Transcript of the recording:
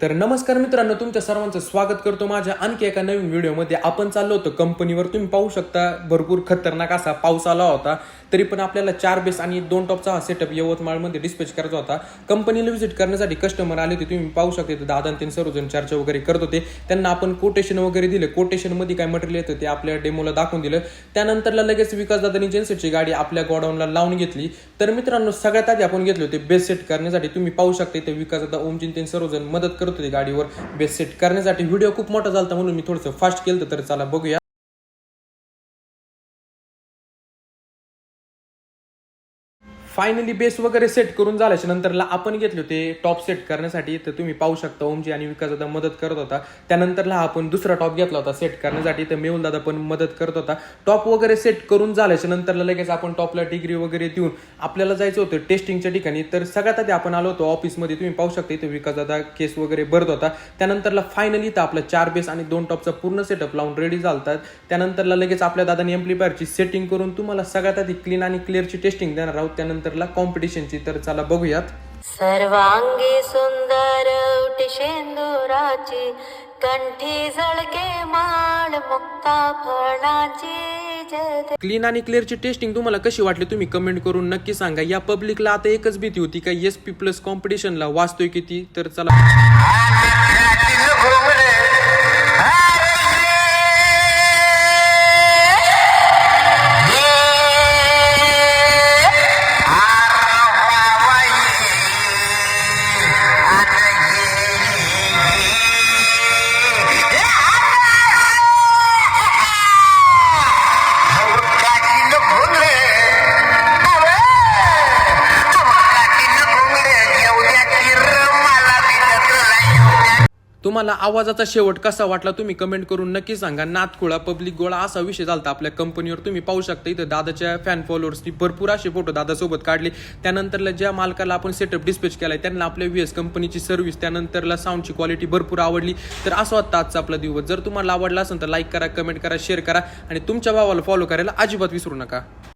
तर नमस्कार मित्रांनो, तुमच्या सर्वांचं स्वागत करतो माझ्या आणखी एका नवीन व्हिडिओमध्ये. आपण चाललो होतो कंपनीवर. तुम्ही पाहू शकता भरपूर खतरनाक असा पाऊस आला होता, तरी पण आपल्याला 4 बेस आणि 2 टॉपचा हा सेटअप यवतमाळमध्ये डिस्पॅच करायचा होता. कंपनीला व्हिजिट करण्यासाठी कस्टमर आले होते. तुम्ही पाहू शकता दादा आणि सर्वजण चर्चा वगैरे करत होते. त्यांना आपण कोटेशन वगैरे दिले. कोटेशनमध्ये काय मटेरियल येतं ते आपल्या डेमोला दाखवून दिलं. त्यानंतरला लगेच विकास दादानी जेनसेटची गाडी आपल्या गोडाऊनला लावून घेतली. तर मित्रांनो, सगळ्यात आधी आपण घेतले होते बेस सेट करण्यासाठी. तुम्ही पाहू शकता इथे विकास दादा, ओमचिंतेन सर्वजण मदत करत होते गाडीवर बेस सेट करण्यासाठी. व्हिडिओ खूप मोठा झाला म्हणून मी थोडंसं फास्ट केलं, तर चला बघूया. फायनली बेस वगैरे सेट करून झाल्याच्या नंतरला आपण घेतले होते टॉप सेट करण्यासाठी. तर तुम्ही पाहू शकता ओमजी आणि विकास दादा मदत करत होता. त्यानंतरला आपण दुसरा टॉप घेतला होता सेट करण्यासाठी. तर मेहुल दादा पण मदत करत होता. टॉप वगैरे सेट करून झाल्याच्या नंतरला लगेच आपण टॉपला डिग्री वगैरे देऊन आपल्याला जायचं होतं टेस्टिंगच्या ठिकाणी. तर सगळ्यात आधी आपण आलो होतो ऑफिसमध्ये. तुम्ही पाहू शकता इथे विकास दादा केस वगैरे भरत होता. त्यानंतरला फायनली तर आपला 4 बेस आणि 2 टॉपचा पूर्ण सेटअप लावून रेडी झालतात. त्यानंतरला लगेच आपल्या दादानी एम्प्लिफायरची सेटिंग करून तुम्हाला सगळ्यात आधी क्लीन आणि क्लिअरची टेस्टिंग देणार आहोत. त्यानंतरला कॉम्पिटिशनची. तर चला बघूयात. सर्वांगी सुंदर उटी शेंदुराची, कंठी झळके माळ मुक्ता फळाची. क्लीन आणि क्लिअरची टेस्टिंग तुम्हाला कशी वाटली तुम्ही कमेंट करून नक्की सांगा. या पब्लिकला आता एकच भीती होती का SP प्लस कॉम्पिटिशनला वाचतोय किती. तर चला तुम्हाला आवाजाचा शेवट कसा वाटला तुम्ही कमेंट करून नक्की सांगा. नातखुळा पब्लिक गोळा असा विषय झाला आपल्या कंपनीवर. तुम्ही पाहू शकता इथं दादाच्या फॅन फॉलोअर्सनी भरपूर असे फोटो दादासोबत काढले. त्यानंतरला ज्या मालकाला आपण सेटअप डिस्पॅच केलाय त्यांना आपल्या VS कंपनीची सर्व्हिस, त्यानंतरला साऊंडची क्वालिटी भरपूर आवडली. तर असं वाटतं आजचा आपला दिवस. जर तुम्हाला आवडला असेल तर लाईक करा, कमेंट करा, शेअर करा आणि तुमच्या भावाला फॉलो करायला अजिबात विसरू नका.